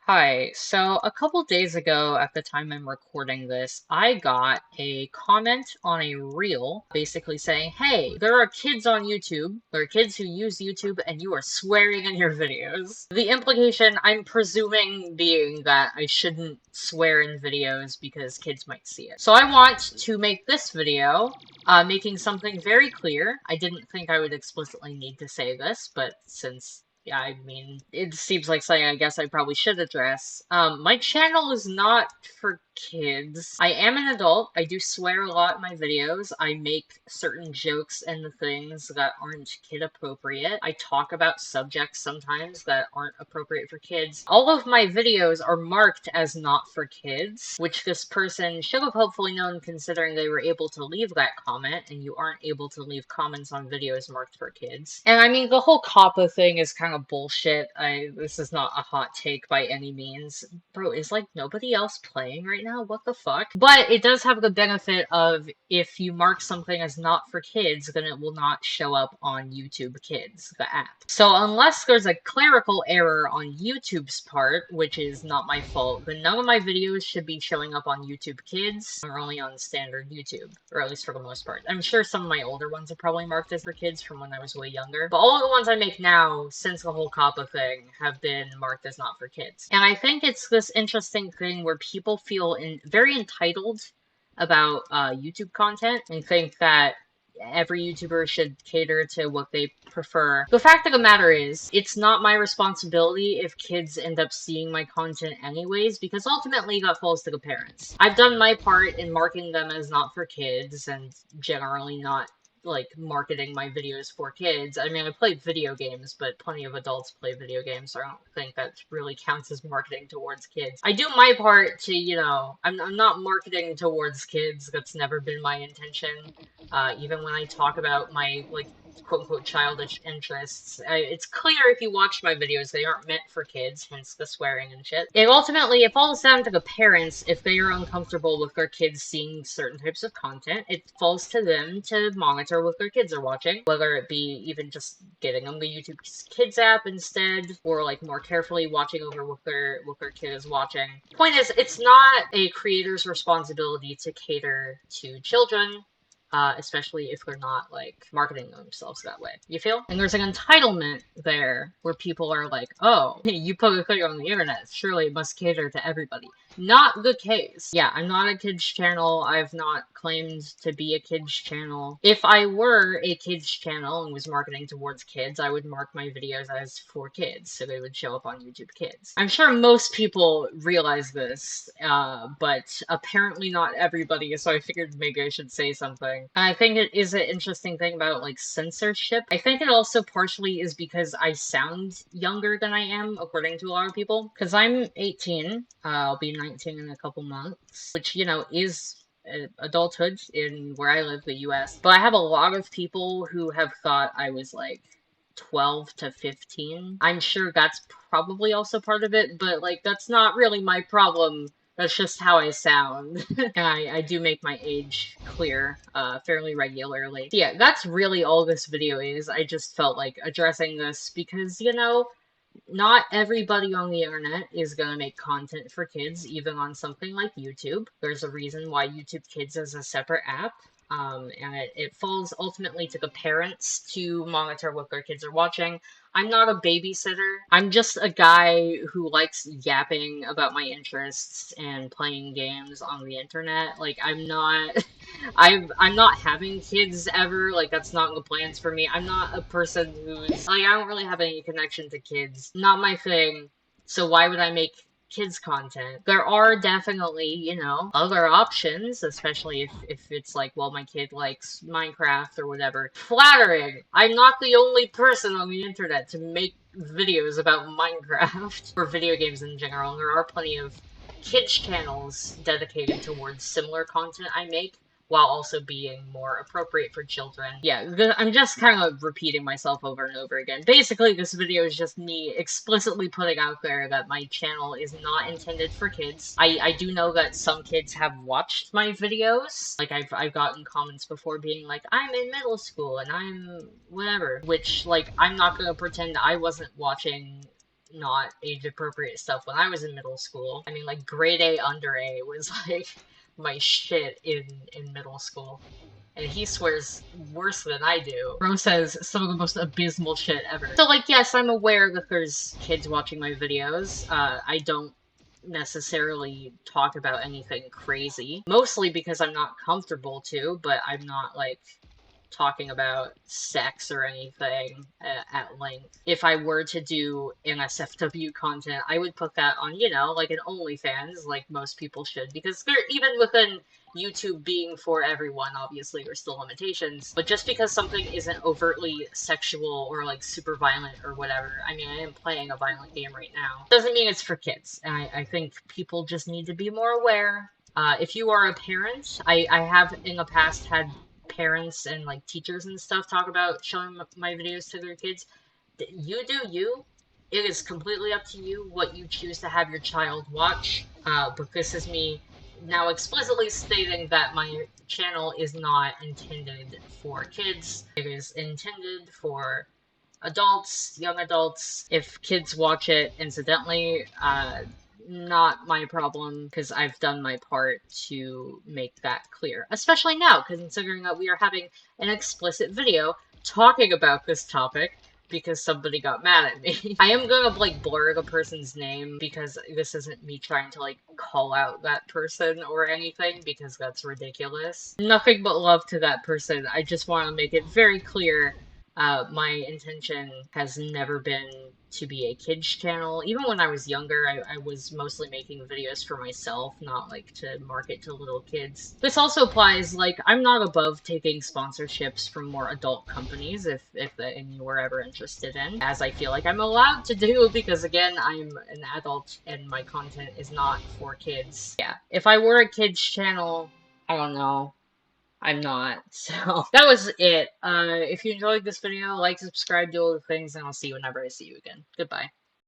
Hi, so a couple days ago, at the time I'm recording this, I got a comment on a reel basically saying, hey, there are kids on YouTube, there are kids who use YouTube, and you are swearing in your videos. The implication, I'm presuming, being that I shouldn't swear in videos because kids might see it. So I want to make this video making something very clear. I didn't think I would explicitly need to say this, but since yeah, I mean, it seems like something I guess I probably should address. My channel is not for kids. I am an adult. I do swear a lot in my videos. I make certain jokes and things that aren't kid appropriate. I talk about subjects sometimes that aren't appropriate for kids. All of my videos are marked as not for kids, which this person should have hopefully known considering they were able to leave that comment, and you aren't able to leave comments on videos marked for kids. And I mean, the whole COPPA thing is kind of bullshit. This is not a hot take by any means. Bro, is like nobody else playing right now? What the fuck? But it does have the benefit of if you mark something as not for kids, then it will not show up on YouTube Kids, the app. So unless there's a clerical error on YouTube's part, which is not my fault, then none of my videos should be showing up on YouTube Kids, or only on standard YouTube, or at least for the most part. I'm sure some of my older ones are probably marked as for kids from when I was way younger, but all of the ones I make now, since the whole COPPA thing, have been marked as not for kids. And I think it's this interesting thing where people feel very entitled about YouTube content and think that every YouTuber should cater to what they prefer. The fact of the matter is, it's not my responsibility if kids end up seeing my content anyways, because ultimately that falls to the parents. I've done my part in marking them as not for kids, and generally not like marketing my videos for kids. I mean, I play video games, but plenty of adults play video games, so I don't think that really counts as marketing towards kids. I do my part to, I'm not marketing towards kids. That's never been my intention. Even when I talk about my, like, quote-unquote childish interests. It's clear if you watch my videos, they aren't meant for kids, hence the swearing and shit. It ultimately, it falls down to the parents if they are uncomfortable with their kids seeing certain types of content. It falls to them to monitor what their kids are watching, whether it be even just getting them the YouTube Kids app instead, or like more carefully watching over what their kid is watching. Point is, it's not a creator's responsibility to cater to children, especially if they're not, like, marketing themselves that way. You feel? And there's an entitlement there where people are like, oh, you put a thing on the internet, surely it must cater to everybody. Not the case. Yeah, I'm not a kids channel. I've not claimed to be a kids channel. If I were a kids channel and was marketing towards kids, I would mark my videos as for kids, so they would show up on YouTube Kids. I'm sure most people realize this, but apparently not everybody, so I figured maybe I should say something. I think it is an interesting thing about, like, censorship. I think it also partially is because I sound younger than I am, according to a lot of people. Because I'm 18, I'll be 19 in a couple months, which, is adulthood in where I live, the US. But I have a lot of people who have thought I was, like, 12 to 15. I'm sure that's probably also part of it, but, like, that's not really my problem. That's just how I sound. And I do make my age clear, fairly regularly. So yeah, that's really all this video is. I just felt like addressing this because, not everybody on the internet is gonna make content for kids, even on something like YouTube. There's a reason why YouTube Kids is a separate app. And it falls ultimately to the parents to monitor what their kids are watching. I'm not a babysitter. I'm just a guy who likes yapping about my interests and playing games on the internet. Like, I'm not, I'm not having kids ever. Like, that's not in the plans for me. I'm not a person who's, like, I don't really have any connection to kids. Not my thing. So why would I make kids content? There are definitely, other options, especially if it's like, well, my kid likes Minecraft or whatever. Flattering! I'm not the only person on the internet to make videos about Minecraft, or video games in general, and there are plenty of kids channels dedicated towards similar content I make, while also being more appropriate for children. Yeah, I'm just kind of repeating myself over and over again. Basically, this video is just me explicitly putting out there that my channel is not intended for kids. I do know that some kids have watched my videos. Like, I've gotten comments before being like, I'm in middle school and I'm whatever. Which, like, I'm not gonna pretend I wasn't watching not age-appropriate stuff when I was in middle school. I mean, like, grade A, under A was, like, my shit in middle school. And he swears worse than I do. Bro says some of the most abysmal shit ever. So, like, yes, I'm aware that there's kids watching my videos. I don't necessarily talk about anything crazy. Mostly because I'm not comfortable to, but I'm not, like, talking about sex or anything at length. If I were to do NSFW content, I would put that on, you know, like an OnlyFans, like most people should, because they're, even within YouTube being for everyone, obviously there's still limitations, but just because something isn't overtly sexual or like super violent or whatever, I mean, I am playing a violent game right now, doesn't mean it's for kids, and I think people just need to be more aware. If you are a parent, I have in the past had parents and like teachers and stuff talk about showing my videos to their kids. You do you. It is completely up to you what you choose to have your child watch. But this is me now explicitly stating that my channel is not intended for kids. It is intended for adults, young adults. If kids watch it incidentally, not my problem, because I've done my part to make that clear. Especially now, considering that we are having an explicit video talking about this topic because somebody got mad at me. I am gonna, like, blur the person's name because this isn't me trying to, like, call out that person or anything, because that's ridiculous. Nothing but love to that person. I just want to make it very clear my intention has never been to be a kids channel. Even when I was younger, I was mostly making videos for myself, not like to market to little kids. This also applies, like, I'm not above taking sponsorships from more adult companies if and you were ever interested in, as I feel like I'm allowed to do, because again, I'm an adult and my content is not for kids. Yeah, if I were a kids channel, I don't know. I'm not. So that was it. If you enjoyed this video, like, subscribe, do all the things, and I'll see you whenever I see you again. Goodbye.